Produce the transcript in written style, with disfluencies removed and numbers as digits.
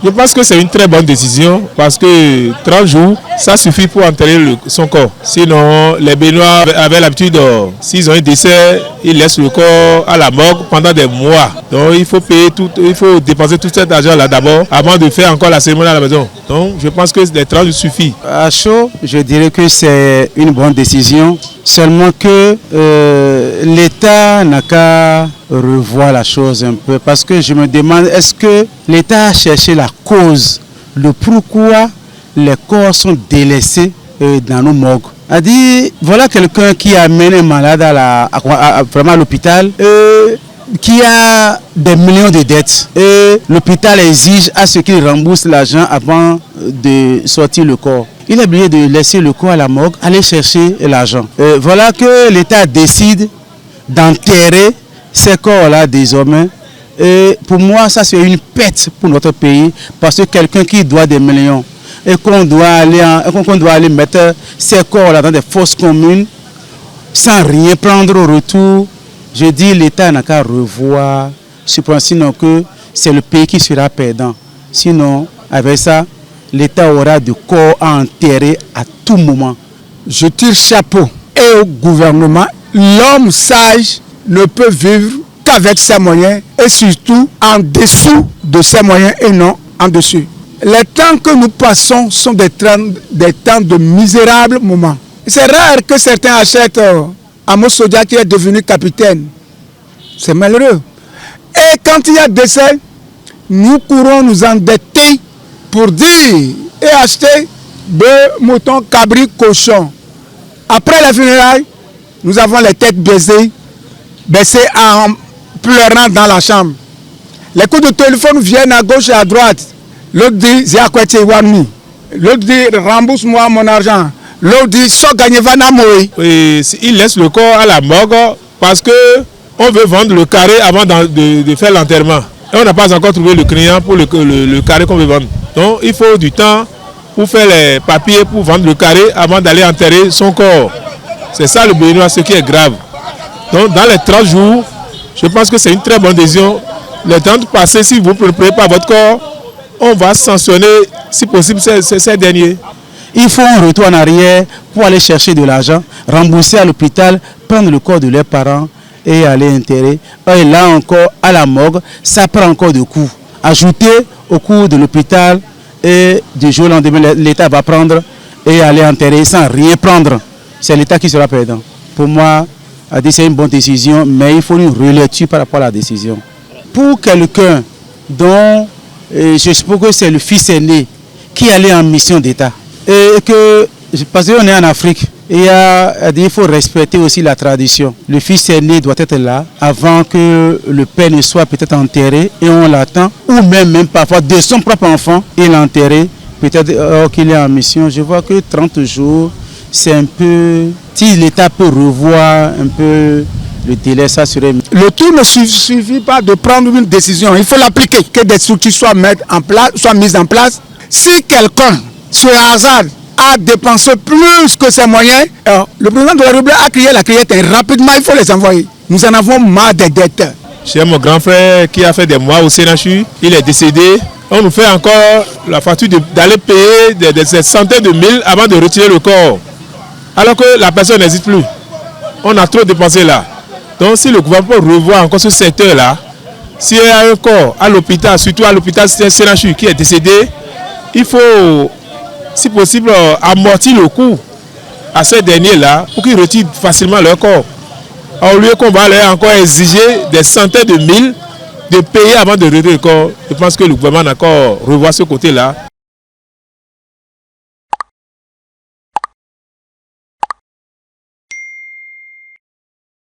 Je pense que c'est une très bonne décision parce que 30 jours, ça suffit pour enterrer son corps. Sinon, les Béninois avaient l'habitude, s'ils ont un décès, ils laissent le corps à la morgue pendant des mois. Donc il faut payer tout, il faut dépenser tout cet argent-là d'abord avant de faire encore la cérémonie à la maison. Donc je pense que les 30 jours suffit. À chaud, je dirais que c'est une bonne décision. Seulement que l'État n'a qu'à revoir la chose un peu. Parce que je me demande, est-ce que l'État a cherché la cause, le pourquoi les corps sont délaissés dans nos morgues. A dit, voilà quelqu'un qui amène un malade vraiment à l'hôpital, qui a des millions de dettes. Et l'hôpital exige à ce qu'il rembourse l'argent avant de sortir le corps. Il est obligé de laisser le corps à la morgue, aller chercher l'argent. Voilà que l'État décide d'enterrer ces corps-là désormais. Et pour moi, ça c'est une perte pour notre pays, parce que quelqu'un qui doit des millions et qu'on doit aller mettre ces corps-là dans des fosses communes sans rien prendre au retour, je dis l'État n'a qu'à revoir ce point, sinon que c'est le pays qui sera perdant. Sinon, avec ça, l'État aura du corps à enterrer à tout moment. Je tire chapeau et au gouvernement. L'homme sage ne peut vivre qu'avec ses moyens et surtout en dessous de ses moyens et non en dessus. Les temps que nous passons sont des temps de misérables moments. C'est rare que certains achètent Amos Sodia qui est devenu capitaine. C'est malheureux. Et quand il y a décès, nous courons nous endetter pour dire et acheter bœufs, moutons, cabris, cochons. Après les funérailles, nous avons les têtes baissées en pleurant dans la chambre. Les coups de téléphone viennent à gauche et à droite. L'autre dit, Ziakweti Wami. L'autre dit, rembourse-moi mon argent. L'autre dit, so gagné Vanamoui. Il laisse le corps à la morgue parce que on veut vendre le carré avant de faire l'enterrement. Et on n'a pas encore trouvé le client pour le carré qu'on veut vendre. Donc il faut du temps pour faire les papiers, pour vendre le carré avant d'aller enterrer son corps. C'est ça le Béninois, ce qui est grave. Donc dans les 30 jours, je pense que c'est une très bonne décision. Le temps de passer, si vous ne préparez pas votre corps, on va sanctionner, si possible, ces derniers. Il faut un retour en arrière pour aller chercher de l'argent, rembourser à l'hôpital, prendre le corps de leurs parents et aller enterrer. Et là encore, à la morgue, ça prend encore de coûts. Ajouter au coût de l'hôpital et du jour au lendemain, l'État va prendre et aller enterrer sans rien prendre. C'est l'État qui sera perdant. Pour moi, c'est une bonne décision, mais il faut une relecture par rapport à la décision. Pour quelqu'un dont je suppose que c'est le fils aîné qui allait en mission d'État, et que, parce qu'on est en Afrique, il faut respecter aussi la tradition. Le fils aîné doit être là avant que le père ne soit peut-être enterré et on l'attend, ou même parfois de son propre enfant, il est enterré, peut-être qu'il est en mission. Je vois que 30 jours, c'est un peu... Si l'État peut revoir un peu le délai, ça serait... Le tout ne suffit pas de prendre une décision, il faut l'appliquer, que des structures soient mises en place. Si quelqu'un, sur hasard, a dépensé plus que ses moyens, le président de la République a crié la criette et rapidement il faut les envoyer. Nous en avons marre des dettes. J'ai mon grand frère qui a fait des mois au CNHU, il est décédé. On nous fait encore la facture d'aller payer des centaines de mille avant de retirer le corps. Alors que la personne n'hésite plus. On a trop dépensé là. Donc si le gouvernement peut revoir encore ce secteur-là, s'il y a un corps à l'hôpital, surtout à l'hôpital CNHU qui est décédé, il faut, si possible, amortir le coût à ces derniers-là pour qu'ils retirent facilement leur corps. Au lieu qu'on va leur encore exiger des centaines de mille de payer avant de retirer le corps, je pense que le gouvernement a encore revoir ce côté-là.